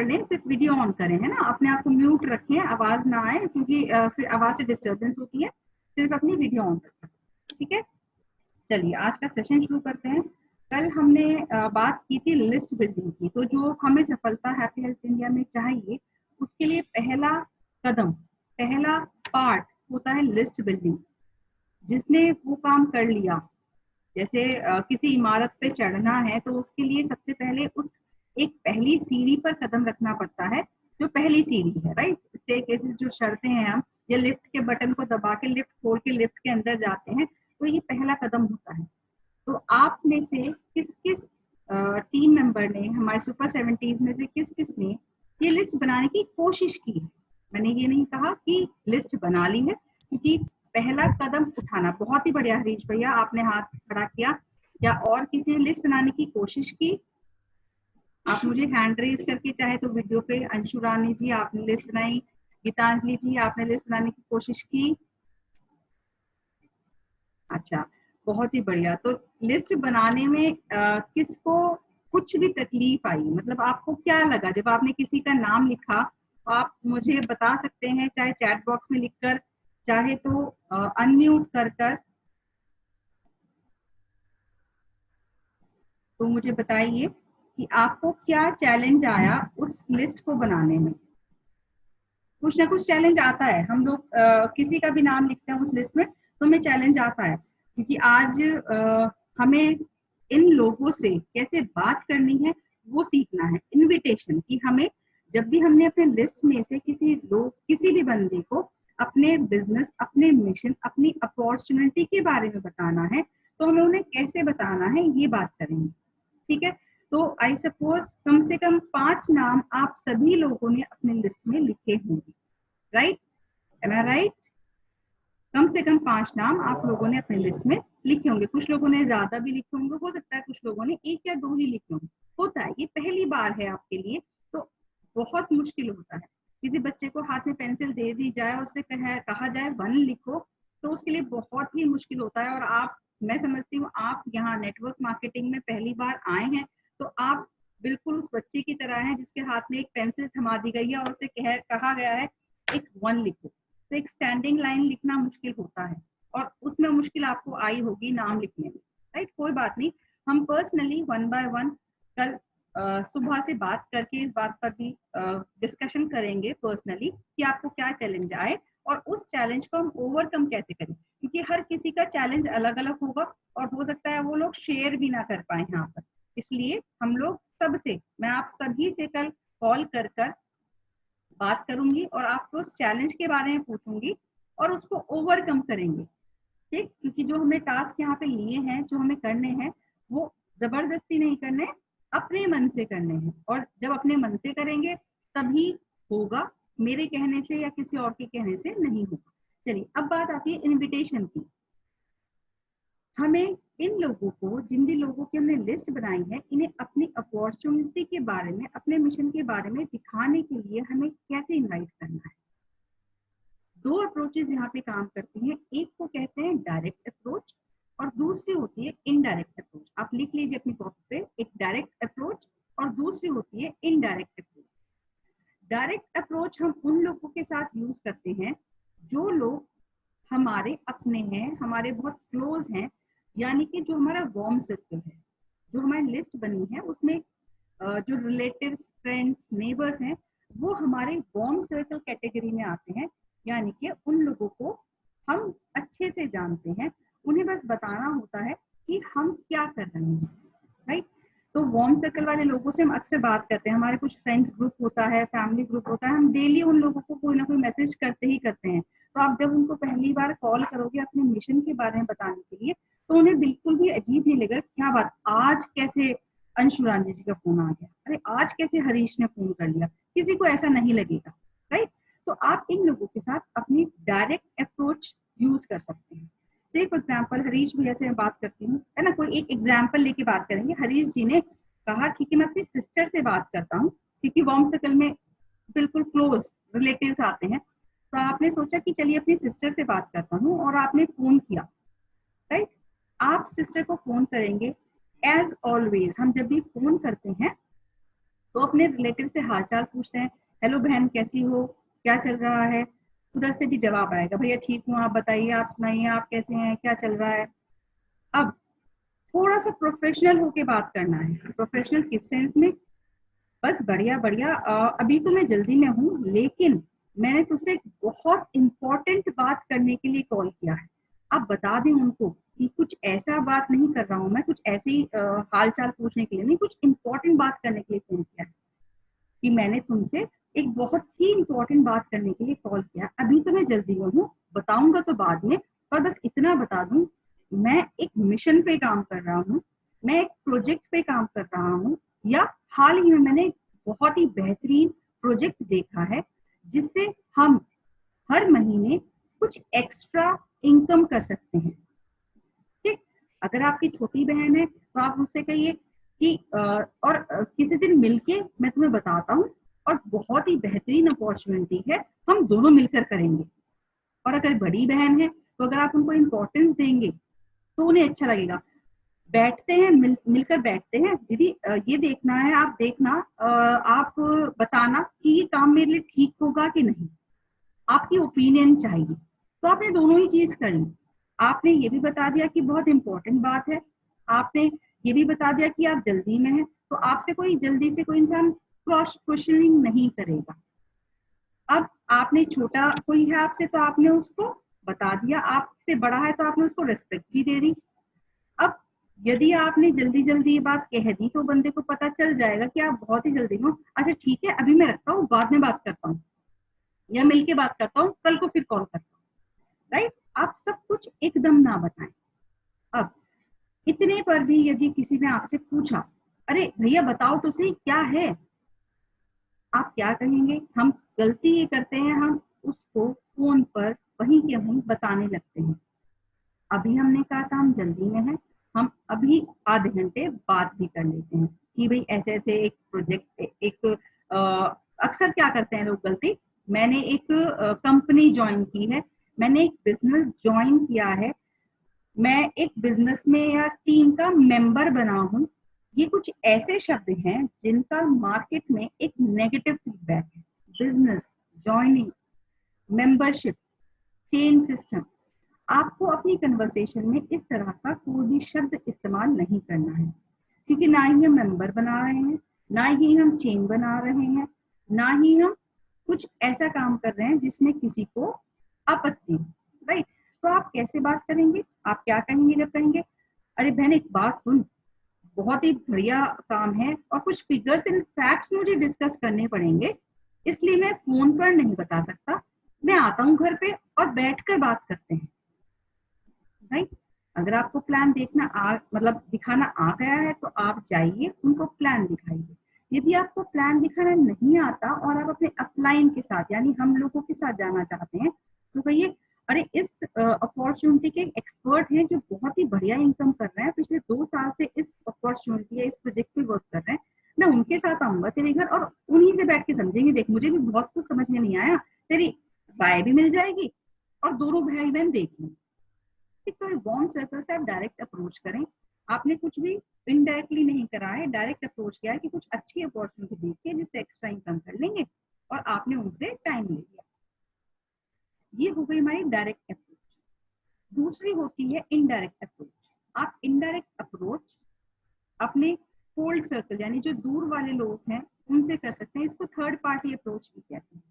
लें, सिर्फ video on करें, है ना, अपने आप को म्यूट रखें, आवाज ना आए क्योंकि फिर आवाज से डिस्टर्बेंस होती है, सिर्फ अपनी वीडियो ऑन रखें, ठीक है। चलिए आज का सेशन शुरू करते हैं। कल हमने बात की थी लिस्ट बिल्डिंग की, तो जो हमें सफलता हैप्पी हेल्थ इंडिया में चाहिए उसके लिए पहला कदम, पहला पार्ट होता है लिस्ट बिल्डिंग। जिसने वो काम कर लिया, जैसे किसी इमारत पे चढ़ना है तो उसके लिए सबसे पहले उस एक पहली सीढ़ी पर कदम रखना पड़ता है, जो पहली सीढ़ी है, राइट। स्टेयरकेसेस जो चढ़ते हैं हम, या लिफ्ट के बटन को दबा के लिफ्ट खोल के लिफ्ट के अंदर जाते हैं, तो ये पहला कदम होता है। तो आप में से किस किस टीम मेंबर ने, हमारे सुपर 70s में से किस किस ने ये लिस्ट बनाने की कोशिश की है। मैंने ये नहीं कहा कि लिस्ट बना ली है, क्योंकि पहला कदम उठाना बहुत ही बढ़िया। हरीश भैया आपने हाथ खड़ा किया, या और किसी ने लिस्ट बनाने की कोशिश की? आप मुझे हैंड रेज करके, चाहे तो वीडियो पे, अंशु रानी जी आपने लिस्ट बनाई, गीतांजलि जी आपने लिस्ट बनाने की कोशिश की, अच्छा बहुत ही बढ़िया। तो लिस्ट बनाने में किसको कुछ भी तकलीफ आई, मतलब आपको क्या लगा जब आपने किसी का नाम लिखा? आप मुझे बता सकते हैं, चाहे चैट बॉक्स में लिखकर, चाहे तो अनम्यूट कर कर। तो मुझे बताइए कि आपको क्या चैलेंज आया उस लिस्ट को बनाने में। कुछ ना कुछ चैलेंज आता है, हम लोग किसी का भी नाम लिखते हैं उस लिस्ट में तो हमें चैलेंज आता है, क्योंकि आज हमें इन लोगों से कैसे बात करनी है वो सीखना है। इनविटेशन की हमें, जब भी हमने अपने लिस्ट में से किसी भी बंदे को अपने बिजनेस, अपने मिशन, अपनी अपॉर्चुनिटी के बारे में बताना है, तो हमें उन्हें कैसे बताना है ये बात करेंगे, ठीक है। तो आई सपोज कम से कम 5 नाम आप सभी लोगों ने अपने लिस्ट में लिखे होंगे, राइट, एम आई राइट? कम से कम 5 नाम आप लोगों ने अपने लिस्ट में लिखे होंगे। कुछ लोगों ने ज्यादा भी लिखे होंगे, हो सकता है कुछ लोगों ने 1 या 2 ही लिखे होंगे, होता है, ये पहली बार है आपके लिए, तो बहुत मुश्किल होता है। किसी बच्चे को हाथ में पेंसिल दे दी जाए और उससे कहा जाए 1 लिखो, तो उसके लिए बहुत ही मुश्किल होता है। और आप, मैं समझती हूँ आप यहाँ नेटवर्क मार्केटिंग में पहली बार आए हैं, तो आप बिल्कुल उस बच्चे की तरह हैं जिसके हाथ में एक पेंसिल थमा दी गई है और उसे कहा गया है एक 1 लिखो। तो एक स्टैंडिंग लाइन लिखना मुश्किल होता है, और उसमें मुश्किल आपको आई होगी नाम लिखने में, राइट। कोई बात नहीं, हम पर्सनली 1 बाय 1 कल सुबह से बात करके इस बात पर भी डिस्कशन करेंगे पर्सनली कि आपको क्या चैलेंज आए और उस चैलेंज को हम ओवरकम कैसे करें, क्योंकि हर किसी का चैलेंज अलग अलग होगा और हो सकता है वो लोग शेयर भी ना कर पाए यहाँ पर। इसलिए हम लोग सबसे, मैं आप सभी से कल कॉल कर बात करूंगी और आपको उस चैलेंज के बारे में पूछूंगी और उसको ओवरकम करेंगे, ठीक। क्योंकि जो हमने टास्क यहाँ पे लिए हैं, जो हमें करने हैं, वो जबरदस्ती नहीं करने, अपने मन से करने हैं। और जब अपने मन से करेंगे तभी होगा, मेरे कहने से या किसी और के कहने से नहीं होगा। चलिए अब बात आती है इनविटेशन की। हमें इन लोगों को, जिन भी लोगों की हमने लिस्ट बनाई है, इन्हें अपनी अपॉर्चुनिटी के बारे में, अपने मिशन के बारे में दिखाने के लिए हमें कैसे इनवाइट करना है। 2 अप्रोचेस यहाँ पे काम करती हैं, एक को कहते हैं डायरेक्ट अप्रोच और दूसरी होती है इनडायरेक्ट अप्रोच। आप लिख लीजिए अपनी कॉपी पे, एक डायरेक्ट अप्रोच और दूसरी होती है इनडायरेक्ट अप्रोच। डायरेक्ट अप्रोच हम उन लोगों के साथ यूज करते हैं जो लोग हमारे अपने हैं, हमारे बहुत क्लोज हैं, यानी कि जो हमारा वार्म सर्कल है। जो हमारी लिस्ट बनी है उसमें जो रिलेटिव्स, फ्रेंड्स, नेबर्स हैं, वो हमारे वार्म सर्कल कैटेगरी में आते हैं, यानी कि उन लोगों को हम अच्छे से जानते हैं, उन्हें बस बताना होता है कि हम क्या कर रहे हैं, राइट। तो वार्म सर्कल वाले लोगों से हम अक्सर बात करते हैं, हमारे कुछ फ्रेंड्स ग्रुप होता है, फैमिली ग्रुप होता है, हम डेली उन लोगों को कोई ना कोई मैसेज करते ही करते हैं। तो आप जब उनको पहली बार कॉल करोगे अपने मिशन के बारे में बताने के लिए, तो उन्हें बिल्कुल भी अजीब नहीं लगेगा, क्या बात, आज कैसे अंशु रानी जी का फोन आ गया, अरे आज कैसे हरीश ने फोन कर लिया, किसी को ऐसा नहीं लगेगा, राइट। तो आप इन लोगों के साथ अपनी डायरेक्ट अप्रोच यूज कर सकते हैं। से फॉर एग्जाम्पल हरीश भैया से मैं बात करती हूँ, है ना, कोई एक एग्जाम्पल लेके बात करेंगे। हरीश जी ने कहा ठीक है मैं अपनी सिस्टर से बात करता हूँ, क्योंकि वार्म सर्कल में बिल्कुल क्लोज रिलेटिव्स आते हैं, तो आपने सोचा कि चलिए अपनी सिस्टर से बात करता हूँ और आपने फोन किया, राइट। आप सिस्टर को फोन करेंगे, एज ऑलवेज हम जब भी फोन करते हैं तो अपने रिलेटिव से हालचाल पूछते हैं, हेलो बहन कैसी हो, क्या चल रहा है, उधर से भी जवाब आएगा, भैया ठीक हूँ, आप बताइए, आप सुनाइए, आप कैसे हैं, क्या चल रहा है। अब थोड़ा सा प्रोफेशनल होके बात करना है। प्रोफेशनल किस सेंस में, बस बढ़िया बढ़िया, अभी तो मैं जल्दी में हूँ, लेकिन मैंने तुझसे बहुत इंपॉर्टेंट बात करने के लिए कॉल किया है। आप बता दें उनको कि कुछ ऐसा बात नहीं कर रहा हूँ मैं, कुछ ऐसे ही हाल चाल पूछने के लिए नहीं, कुछ इंपॉर्टेंट बात करने के लिए फोन किया है, कि मैंने तुमसे एक बहुत ही इंपॉर्टेंट बात करने के लिए कॉल किया। अभी तो मैं जल्दी में हूँ, बताऊंगा तो बाद में, पर बस इतना बता दूं, मैं एक मिशन पे काम कर रहा हूँ, मैं एक प्रोजेक्ट पे काम कर रहा हूँ, या हाल ही में मैंने एक बहुत ही बेहतरीन प्रोजेक्ट देखा है, जिससे हम हर महीने कुछ एक्स्ट्रा इनकम कर सकते हैं। ठीक, अगर आपकी छोटी बहन है तो आप उससे कहिए कि किसी दिन मिलके मैं तुम्हें बताता हूँ, और बहुत ही बेहतरीन अपॉर्चुनिटी है, हम दोनों मिलकर करेंगे। और अगर बड़ी बहन है तो अगर आप उनको इम्पोर्टेंस देंगे तो उन्हें अच्छा लगेगा। बैठते हैं, मिलकर बैठते हैं, दीदी ये देखना है, आप देखना, आप बताना कि ये काम मेरे लिए ठीक होगा कि नहीं, आपकी ओपिनियन चाहिए। तो आपने दोनों ही चीज कर ली। आपने ये भी बता दिया कि बहुत इंपॉर्टेंट बात है, आपने ये भी बता दिया कि आप जल्दी में हैं, तो आपसे कोई जल्दी से कोई इंसान क्रॉस क्वेश्चनिंग नहीं करेगा। अब आपने छोटा कोई है आपसे तो आपने उसको बता दिया, आपसे बड़ा है तो आपने उसको रिस्पेक्ट भी दे दी। अब यदि आपने जल्दी जल्दी ये बात कह दी तो बंदे को पता चल जाएगा कि आप बहुत ही जल्दी हो। अच्छा ठीक है, अभी मैं रखता हूँ, बाद में बात करता हूँ, या मिलके बात करता हूँ, कल को फिर कॉल करता हूँ। राइट, आप सब कुछ एकदम ना बताएं। अब इतने पर भी यदि किसी ने आपसे पूछा, अरे भैया बताओ तो सही क्या है, आप क्या कहेंगे? हम गलती ये करते हैं, हम उसको फोन पर वहीं के वहीं बताने लगते हैं। अभी हमने कहा था हम जल्दी में हैं, हम अभी आधे घंटे बाद भी कर लेते हैं कि भाई ऐसे ऐसे एक प्रोजेक्ट, एक अक्सर क्या करते हैं लोग गलती, मैंने एक कंपनी ज्वाइन की है, मैंने एक बिजनेस ज्वाइन किया है, मैं एक बिजनेस में या टीम का मेंबर बना हूं। ये कुछ ऐसे शब्द हैं जिनका मार्केट में एक नेगेटिव फीडबैक है। Business, joining, membership, chain system, आपको अपनी कन्वर्सेशन में इस तरह का कोई भी शब्द इस्तेमाल नहीं करना है, क्योंकि ना ही हम मेंबर बना रहे हैं, ना ही हम चेन बना रहे हैं, ना ही हम कुछ ऐसा काम कर रहे हैं जिसमें किसी को आपत्ति हो। राइट, तो आप कैसे बात करेंगे, आप क्या कहेंगे जब कहेंगे, अरे बहन एक बात सुन, बहुत ही बढ़िया काम है और कुछ फिगर्स एंड फैक्ट्स मुझे डिस्कस करने पड़ेंगे, इसलिए मैं फोन पर नहीं बता सकता, मैं आता हूँ घर पे और बैठकर बात करते हैं। राइट, अगर आपको प्लान देखना मतलब दिखाना आ गया है तो आप जाइए उनको प्लान दिखाइए। यदि आपको प्लान दिखाना नहीं आता और आप अपने अपलाइन के साथ यानी हम लोगों के साथ जाना चाहते हैं, तो कहिए, अरे इस अपॉर्चुनिटी के एक्सपर्ट हैं जो बहुत ही बढ़िया इनकम कर रहे हैं, पिछले 2 साल से इस अपॉर्चुनिटी या इस प्रोजेक्ट पे वर्क कर रहे हैं, मैं उनके साथ आऊंगा तेरे घर और उन्हीं से बैठ के समझेंगे, देख मुझे भी बहुत कुछ समझ में नहीं आया, तेरी राय भी मिल जाएगी और दोनों भाई बहन देख लेंगे। तो वार्म सर्कल से आप डायरेक्ट अप्रोच करें, आपने कुछ भी इनडायरेक्टली नहीं करा है, डायरेक्ट अप्रोच किया है कि कुछ अच्छी अपॉर्चुनिटी देख के जिससे एक्स्ट्रा इनकम कर लेंगे, और आपने उनसे टाइम ले लिया। ये हो गई हमारी डायरेक्ट अप्रोच। दूसरी होती है इनडायरेक्ट अप्रोच। आप इनडायरेक्ट अप्रोच अपने कोल्ड सर्कल यानी जो दूर वाले लोग हैं उनसे कर सकते हैं, इसको थर्ड पार्टी अप्रोच भी कहते हैं।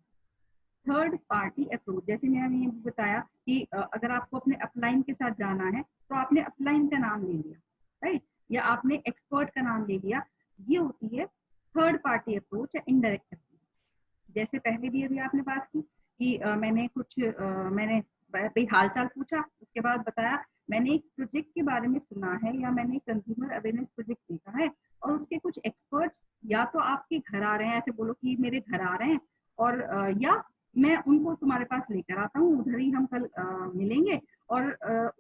थर्ड पार्टी अप्रोच, जैसे मैंने ये बताया कि अगर आपको अपने अपलाइन के साथ जाना है तो आपने अपलाइन का नाम ले लिया, राइट, या आपने एक्सपर्ट का नाम ले लिया, ये होती है थर्ड पार्टी अप्रोच या इनडायरेक्ट अप्रोच। जैसे पहले भी अभी आपने बात की कि मैंने भाई हाल चाल पूछा, उसके बाद बताया मैंने एक प्रोजेक्ट के बारे में सुना है या मैंने कंज्यूमर अवेयरनेस प्रोजेक्ट देखा है और उसके कुछ एक्सपर्ट्स या तो आपके घर आ रहे हैं, ऐसे बोलो कि मेरे घर आ रहे हैं, और या मैं उनको तुम्हारे पास लेकर आता हूँ, उधर ही हम कल मिलेंगे और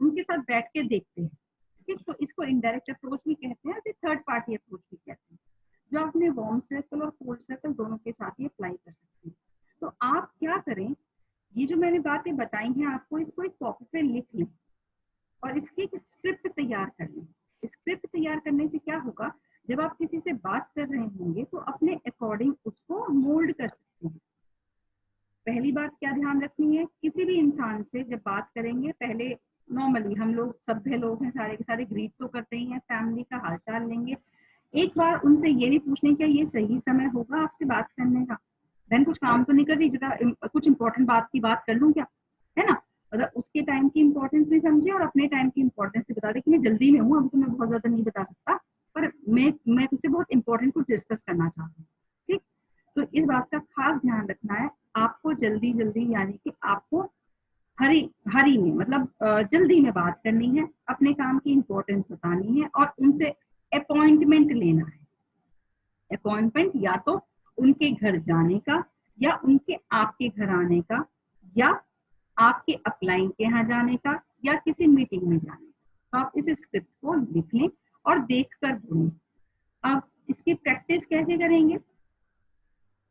उनके साथ बैठ के देखते हैं। ठीक, तो इसको इनडायरेक्ट अप्रोच भी कहते हैं, थर्ड पार्टी अप्रोच भी कहते हैं, जो अपने वार्म सर्कल और कोल्ड सर्कल दोनों के साथ ही अप्लाई कर सकते हैं। तो आप क्या करें, ये जो मैंने बातें बताई हैं आपको, इसको एक कॉपी पे लिख लें और इसकी एक स्क्रिप्ट तैयार कर लें। स्क्रिप्ट तैयार करने से क्या होगा, जब आप किसी से बात कर रहे होंगे तो अपने अकॉर्डिंग उसको मोल्ड कर सकते हैं। पहली बात क्या ध्यान रखनी है, किसी भी इंसान से जब बात करेंगे पहले नॉर्मली हम लोग सभ्य लोग हैं सारे के सारे, ग्रीट तो करते ही हैं, फैमिली का हालचाल लेंगे। एक बार उनसे ये भी पूछने क्या ये सही समय होगा आपसे बात करने का, बहन कुछ काम तो नहीं कर रही जरा कुछ इंपॉर्टेंट बात की बात कर लूं क्या, है ना। मतलब उसके टाइम की इंपॉर्टेंस भी समझे और अपने टाइम की इंपॉर्टेंस भी बता दे कि मैं जल्दी में हूँ, अभी तो मैं बहुत ज्यादा नहीं बता सकता, पर मैं तुझसे बहुत इंपॉर्टेंट कुछ डिस्कस करना चाहता हूँ। ठीक, तो इस बात का खास ध्यान रखना है, आपको जल्दी जल्दी यानी कि आपको हरी हरी में मतलब जल्दी में बात करनी है, अपने काम की इंपॉर्टेंस बतानी है और उनसे अपॉइंटमेंट लेना है। अपॉइंटमेंट या तो उनके घर जाने का, या उनके आपके घर आने का, या आपके अपलाइन के यहाँ जाने का, या किसी मीटिंग में जाने का। तो आप इस स्क्रिप्ट को लिख लें और देख कर बोलें। अब इसकी प्रैक्टिस कैसे करेंगे,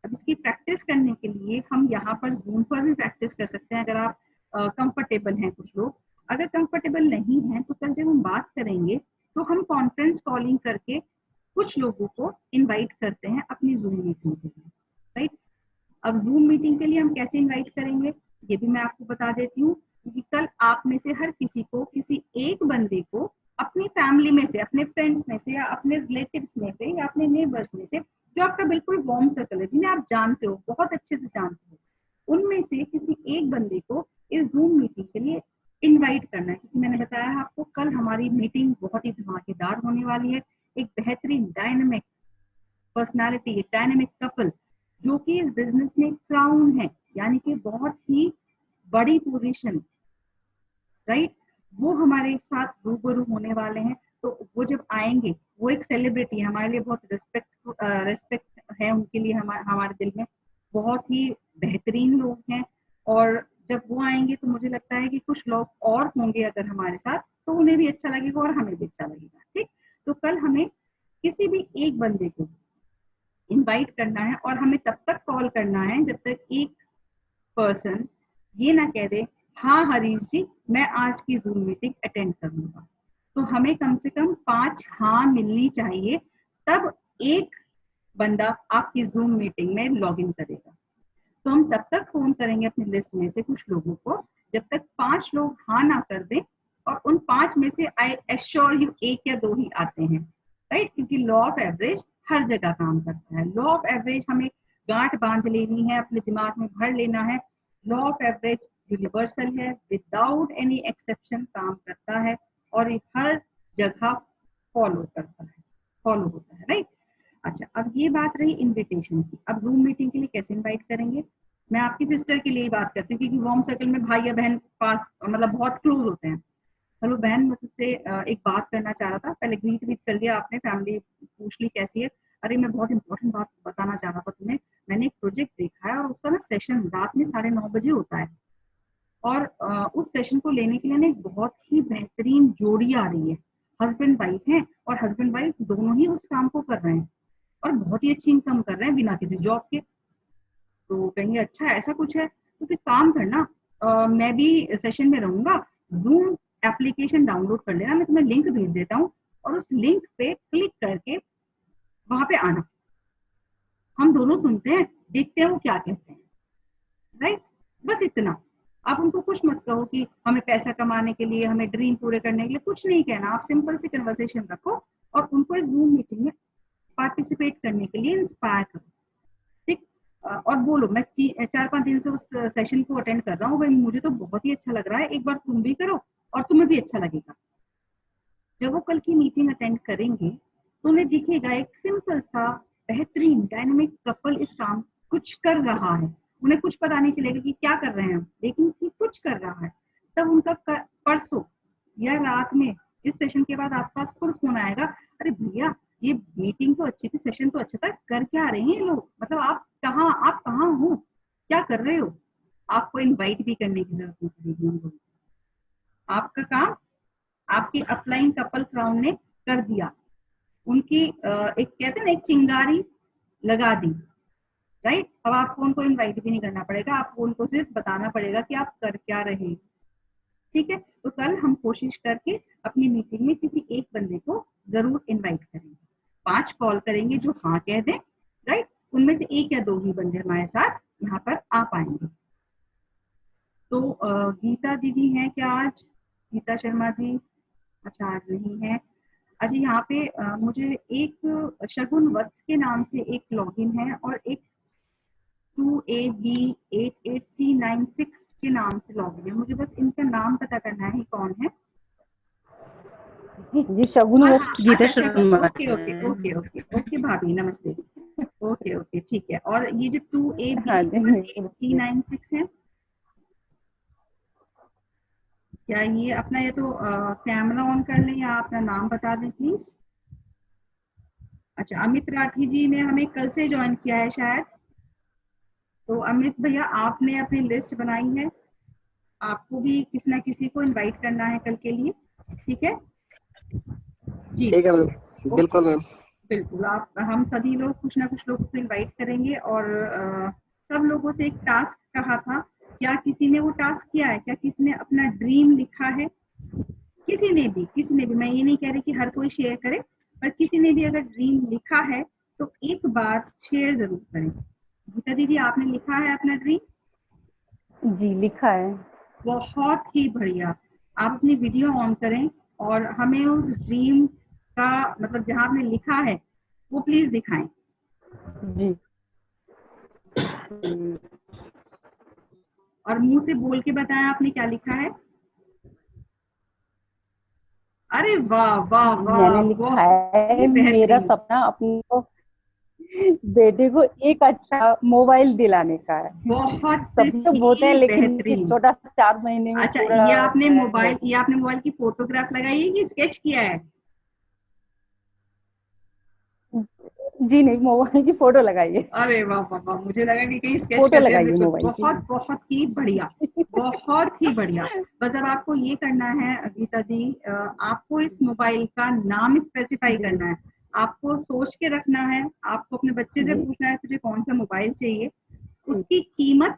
अब इसकी प्रैक्टिस करने के लिए हम यहाँ पर जूम पर भी प्रैक्टिस कर सकते हैं अगर आप कंफर्टेबल हैं। कुछ लोग अगर कंफर्टेबल नहीं हैं तो कल जब हम बात करेंगे तो हम कॉन्फ्रेंस कॉलिंग करके कुछ लोगों को इनवाइट करते हैं अपनी जूम मीटिंग के लिए, राइट। अब जूम मीटिंग के लिए हम कैसे इनवाइट करेंगे ये भी मैं आपको बता देती हूँ, क्योंकि कल आप में से हर किसी को किसी एक बंदे को अपनी फैमिली में से, अपने फ्रेंड्स में से, या अपने रिलेटिव्स में से, या अपने नेबर्स में से, जो आपका बिल्कुल वार्म सर्कल है, जिन्हें आप जानते हो, बहुत अच्छे से जानते हो, उनमें से किसी एक बंदे को इस जूम मीटिंग के लिए इनवाइट करना है। क्योंकि मैंने बताया आपको कल हमारी मीटिंग बहुत ही धमाकेदार होने वाली है। एक बेहतरीन डायनेमिक पर्सनालिटी, एक डायनेमिक कपल जो कि इस बिजनेस में क्राउन है, यानी कि बहुत ही बड़ी पोजीशन, राइट, वो हमारे साथ रूबरू होने वाले हैं। तो वो जब आएंगे, वो एक सेलिब्रिटी है हमारे लिए, बहुत रेस्पेक्ट है उनके लिए हमारे दिल में, बहुत ही बेहतरीन लोग हैं। और जब वो आएंगे तो मुझे लगता है कि कुछ लोग और होंगे अगर हमारे साथ, तो उन्हें भी अच्छा लगेगा और हमें भी अच्छा लगेगा। ठीक, तो कल हमें किसी भी एक बंदे को इनवाइट करना है और हमें तब तक कॉल करना है जब तक एक पर्सन ये ना कह दे हाँ हरीश जी मैं आज की जूम मीटिंग अटेंड करूंगा। तो हमें कम से कम 5 हाँ मिलनी चाहिए, तब एक बंदा आपकी जूम मीटिंग में लॉग इन करेगा। तो हम तब तक फोन करेंगे अपनी लिस्ट में से कुछ लोगों को जब तक 5 लोग हाँ ना कर दें, और उन 5 में से आई एश्योर यू 1 या 2 ही आते हैं, राइट। क्योंकि लॉ ऑफ एवरेज हर जगह काम करता है। लॉ ऑफ एवरेज हमें गांठ बांध लेनी है, अपने दिमाग में भर लेना है। लॉ ऑफ एवरेज यूनिवर्सल है, विदाउट एनी एक्सेप्शन काम करता है और ये हर जगह फॉलो करता है, फॉलो होता है, राइट। अच्छा, अब ये बात रही इनविटेशन की। अब जूम मीटिंग के लिए कैसे इनवाइट करेंगे, मैं आपकी सिस्टर के लिए बात करती हूँ, क्योंकि वार्म सर्कल में भाई या बहन पास मतलब बहुत क्लोज होते हैं। हेलो बहन, मैं तुझसे एक बात करना चाह रहा था, पहले ग्रीट वीट कर लिया आपने, फैमिली पूछ ली कैसी है। अरे मैं बहुत इंपॉर्टेंट बात बताना चाह रहा था तुम्हें, मैंने एक प्रोजेक्ट देखा है और उसका ना सेशन रात में 9:30 होता है, और उस सेशन को लेने के लिए ना एक बहुत ही बेहतरीन जोड़ी आ रही है, हस्बैंड वाइफ है, और हस्बैंड वाइफ दोनों ही उस काम को कर रहे हैं और बहुत ही अच्छी इनकम कर रहे हैं बिना किसी जॉब के। तो कहेंगे अच्छा ऐसा कुछ है, तो फिर काम करना, मैं भी सेशन में रहूंगा, जूम एप्लीकेशन डाउनलोड कर लेना, मैं तुम्हें लिंक भेज देता हूँ, और उस लिंक पे क्लिक करके वहां पे आना, हम दोनों सुनते हैं, देखते हैं वो क्या कहते हैं, राइट। बस इतना। आप उनको कुछ मत कहो कि हमें पैसा कमाने के लिए, हमें ड्रीम पूरे करने के लिए, कुछ नहीं कहना। आप सिंपल सी कन्वर्सेशन रखो और उनको इस जूम मीटिंग में पार्टिसिपेट करने के लिए इंस्पायर करो, ठीक। और बोलो मैं 4-5 दिन से उस सेशन को अटेंड कर रहा हूँ भाई, मुझे तो बहुत ही अच्छा लग रहा है, एक बार तुम भी करो और तुम्हें भी अच्छा लगेगा। जब वो कल की मीटिंग अटेंड करेंगे तो उन्हें दिखेगा एक सिंपल सा बेहतरीन डायनामिक कपल इस काम कुछ कर रहा है। उन्हें कुछ पता नहीं चलेगा कि क्या कर रहे हैं, लेकिन कि कुछ कर रहा है। तब उनका परसों या रात में इस सेशन के बाद आपके पास खुद फोन आएगा, अरे भैया ये मीटिंग तो अच्छी थी, सेशन तो अच्छा था, कर क्या रहे हैं लोग, मतलब आप कहाँ हो, क्या कर रहे हो। आपको इनवाइट भी करने की जरूरत नहीं पड़ेगी उन लोगों को। आपका काम आपकी अपलाइन कपल क्राउन ने कर दिया, उनकी एक कहते हैं ना एक चिंगारी लगा दी, राइट। अब आपको उनको इनवाइट भी नहीं करना पड़ेगा, आपको उनको सिर्फ बताना पड़ेगा कि आप कर क्या रहे, ठीक है। तो कल हम कोशिश करके अपनी मीटिंग में किसी एक बंदे को जरूर इनवाइट करेंगे। 5 कॉल करेंगे जो हाँ कह दें, राइट, उनमें से 1 या 2 ही बंदे हमारे साथ यहाँ पर आ पाएंगे। तो गीता दीदी हैं क्या आज? गीता शर्मा जी? अच्छा आज नहीं है। अच्छा यहाँ पे मुझे एक शगुन वत्स के नाम से एक लॉगिन है और एक 2AB88C96 के नाम से लॉगिन है। मुझे बस इनका नाम पता करना है कौन है। जी शगुन वो अच्छा Shagun, okay okay okay okay okay भाभी नमस्ते। ओके ओके ठीक है। और ये जो 2AB88C96 है, क्या ये अपना ये तो कैमरा ऑन कर लें या अपना नाम बता दें प्लीज। अच्छा अमित राठी जी ने हमें कल से ज्वाइन किया है शायद। तो अमित भैया आपने अपनी लिस्ट बनाई है, आपको भी किसी ना किसी को इनवाइट करना है कल के लिए, ठीक है जी? ठीक है मैम, बिल्कुल मैम, बिल्कुल। आप हम सभी लोग कुछ ना कुछ लोगों को इनवाइट करेंगे और सब लोगों से एक टास्क कहा था, क्या किसी ने वो टास्क किया है? क्या किसी ने अपना ड्रीम लिखा है? किसी ने भी मैं ये नहीं कह रही कि हर कोई शेयर करे, पर किसी ने भी अगर ड्रीम लिखा है तो एक बार शेयर जरूर करें। गीता दीदी आपने लिखा है अपना ड्रीम? जी लिखा है। बहुत ही बढ़िया। आप अपनी वीडियो ऑन करें और हमें उस ड्रीम का मतलब जहाँ आपने लिखा है वो प्लीज दिखाएं। जी और मुंह से बोल के बताएं आपने क्या लिखा है। अरे वाह वाह वाह, मैंने लिखा है मेरा सपना अपने को बेटे को एक अच्छा मोबाइल दिलाने का है। बहुत सभी तो बोलते हैं लेकिन बेहतरीन। छोटा 4 महीने में अच्छा पूरा ये आपने मोबाइल की फोटोग्राफ लगाई है कि स्केच किया है? जी नहीं, मोबाइल की फोटो लगाइए। अरे वाह वाह वाह, मुझे लगा कि कहीं स्केच फोटो करते लगाइए हैं। मोबाइल की। बहुत बहुत ही बढ़िया, बहुत ही बढ़िया। बस अब आपको ये करना है गीता दी, आपको इस मोबाइल का नाम स्पेसिफाई करना है, आपको सोच के रखना है, आपको अपने बच्चे से पूछना है तुझे कौन सा मोबाइल चाहिए, उसकी कीमत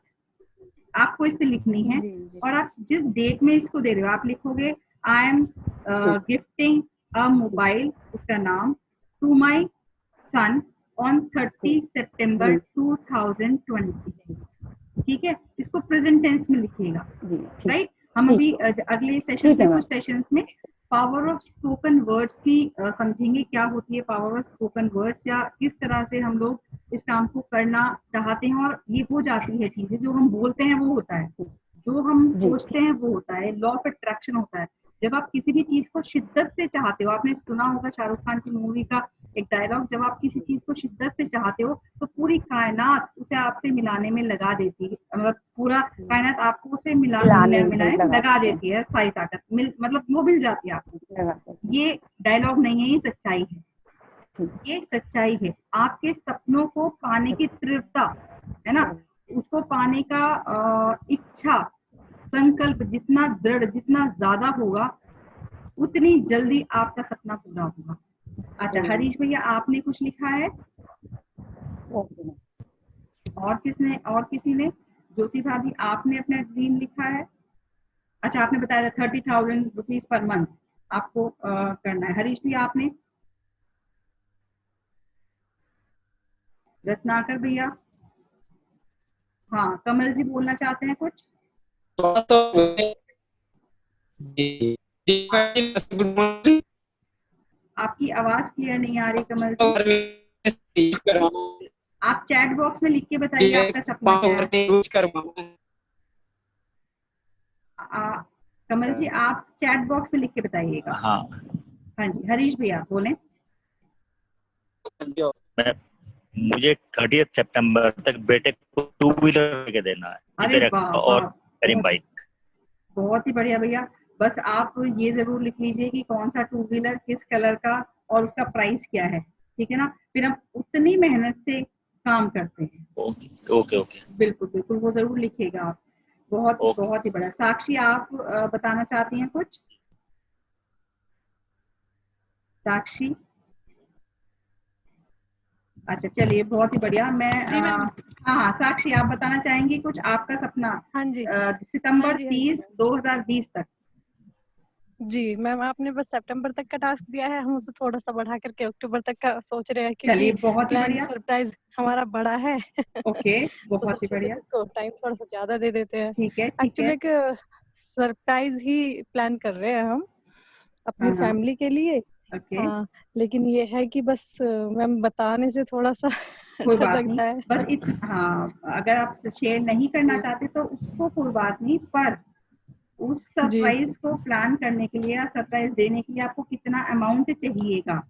आपको इस पे लिखनी है और आप जिस डेट में इसको दे रहे हो आप लिखोगे I am gifting a mobile, उसका नाम, टू माई सन ऑन 30 सितंबर 2020। ठीक है, इसको प्रेजेंट टेंस में लिखिएगा, राइट? हम अभी अगले सेशन में कुछ सेशंस में पावर ऑफ स्पोकन वर्ड्स भी समझेंगे, क्या होती है पावर ऑफ स्पोकन वर्ड्स या किस तरह से हम लोग इस काम को करना चाहते हैं और ये हो जाती है चीजें, जो हम बोलते हैं वो होता है, जो हम सोचते हैं वो होता है, लॉ ऑफ अट्रैक्शन होता है। जब आप किसी भी चीज को शिद्दत से चाहते हो, आपने सुना होगा शाहरुख खान की मूवी का एक डायलॉग, जब आप किसी चीज को शिद्दत से चाहते हो तो पूरी कायनात उसे आपसे मिलाने में लगा देती है, मतलब पूरा कायनात आपको उसे मिलाने लगा देती है, सारी ताकत मतलब वो मिल जाती है आपको। ये डायलॉग नहीं है, ये सच्चाई है, ये सच्चाई है। आपके सपनों को पाने की तीव्रता है ना, उसको पाने का इच्छा संकल्प जितना दृढ़ जितना ज्यादा होगा उतनी जल्दी आपका सपना पूरा होगा। अच्छा हरीश भैया आपने कुछ लिखा है? और किसी ने? ज्योति भाभी आपने अपना ड्रीम लिखा है? अच्छा आपने बताया था 30,000 रुपीज पर मंथ आपको करना है। हरीश भी आपने? रत्नाकर भैया? हाँ कमल जी बोलना चाहते हैं कुछ? आपकी आवाज क्लियर नहीं आ रही कमल जी, आप चैट बॉक्स में लिख के बताइए आपका सपना क्या है। कमल जी आप चैट बॉक्स में लिख के बताइएगा। हाँ हाँ जी हरीश भैया बोले। मुझे 30 सितंबर तक बेटे को 2 व्हीलर लेके देना है। अरे वाह और करीम बाइक। बहुत ही बढ़िया भैया, बस आप ये जरूर लिख लीजिए कि कौन सा 2 व्हीलर किस कलर का और उसका प्राइस क्या है, ठीक है ना? फिर हम उतनी मेहनत से काम करते हैं। ओके ओके ओके बिल्कुल बिल्कुल वो जरूर लिखिएगा आप। बहुत ही बढ़िया। साक्षी आप बताना चाहती हैं कुछ? साक्षी? अच्छा चलिए बहुत ही बढ़िया। मैं हाँ साक्षी आप बताना चाहेंगी कुछ आपका सपना? हाँ जी सितंबर 30 2020 तक। जी मैम, आपने बस सितंबर तक का टास्क दिया है, हम उसे थोड़ा सा बढ़ा करके अक्टूबर तक का सोच रहे हैं, चलिए क्योंकि बहुत ही प्लान बढ़िया। सरप्राइज हमारा बड़ा है। ओके, तो बहुत ही सोचे कि बढ़िया। इसको टाइम थोड़ा सा ज्यादा दे देते हैं। ठीक है, ठीक है। एक्चुअली एक सरप्राइज ही प्लान कर रहे हैं हम अपनी हाँ, फैमिली के लिए। ओके, हाँ, लेकिन ये है कि बस मैम बताने से थोड़ा सा कोई डर बात नहीं। लगता है। बस हाँ, अगर आप शेयर नहीं करना जी चाहते तो उसको कोई बात नहीं, पर उस जी सरप्राइज को प्लान करने के लिए या सरप्राइज देने के लिए आपको कितना अमाउंट चाहिएगा,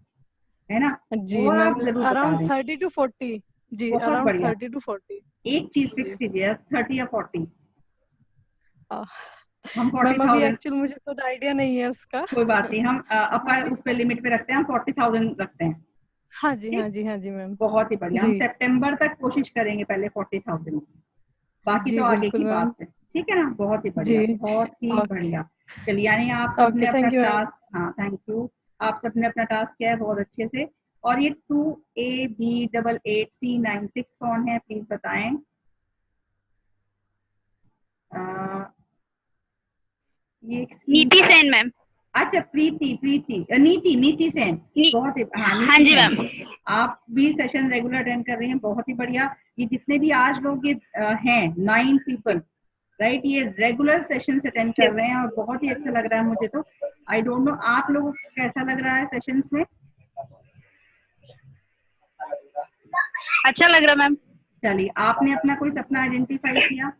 है ना, जी वो मैम, आप जरूर बता अराउंड दें। 30 to 40। जी बहुत अराउंड बढ़िया। 30 to 40। एक चीज फिक्स जी कीजिए, 30 या 40। हम मैम, अभी 40,000। एक्चुअल मुझे खुद आइडिया नहीं है उसका। कोई बात नहीं, हम अपर अभी उस पे लिमिट पे रखते हैं, हम 40,000 रखते हैं। हाँ जी हाँ ठीक, जी हाँ जी मैम। बहुत ही बढ़िया। हम जी सितंबर तक कोशिश करेंगे पहले 40,000 की, बाकी जी तो आगे बिल्कुल की मैम। बात है। ठीक है ना, बहुत ही जी बढ़िया, बहुत ही ओके बढ़िया। चलिए, यानी आप सबने ओके, अपना थैंक यू मैम। टास्क, हाँ थैंक यू, आप सबने अपना टास्क किया है बहुत अच्छे से। और ये 2AB88C96 कौन है, प्लीज बताएं। अ, ये स्क्रीन नीति का, सेन मैम। अच्छा प्रीति, नीति, नीति सेन। बहुत ही, हाँ हाँ नीति जी सेन, मैम। आप भी सेशन रेगुलर अटेंड कर रही हैं, बहुत ही बढ़िया। ये जितने भी आज लोग ये हैं 9 पीपल, राइट, ये रेगुलर सेशंस अटेंड कर रहे हैं और बहुत ही अच्छा लग रहा है मुझे तो। आई डोंट नो आप लोगों को कैसा लग रहा है सेशंस में। अच्छा लग रहा मैम। चलिए, आपने अपना कोई सपना आइडेंटिफाई किया।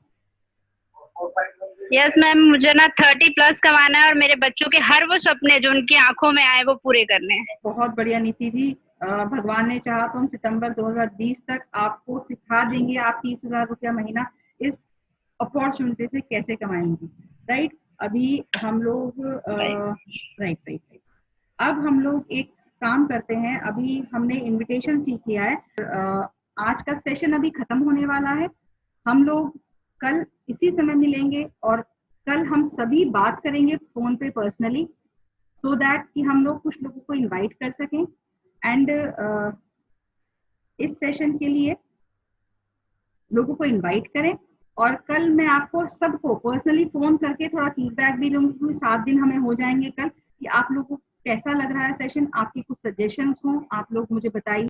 यस मैम, मुझे ना 30+ कमाना है और मेरे बच्चों के हर वो सपने जो उनकी आंखों में आए वो पूरे करने हैं। बहुत बढ़िया नीति जी, भगवान ने चाहा तो हम सितंबर 2020 तक आपको सिखा देंगे आप 30,000 रुपया महीना इस अपॉर्चुनिटी से कैसे कमाएंगी। राइट, अभी हम लोग राइट राइट राइट, अब हम लोग एक काम करते हैं, अभी हमने इनविटेशन सीख किया है। आज का सेशन अभी खत्म होने वाला है, हम लोग कल इसी समय मिलेंगे और कल हम सभी बात करेंगे फोन पे पर्सनली, सो दैट कि हम लोग कुछ लोगों को इनवाइट कर सकें। एंड इस सेशन के लिए लोगों को इनवाइट करें, और कल मैं आपको सबको पर्सनली फोन करके थोड़ा फीडबैक भी लूंगी, क्योंकि 7 दिन हमें हो जाएंगे कल, कि आप लोगों को कैसा लग रहा है सेशन, आपकी कुछ सजेशंस हो आप लोग मुझे बताइए।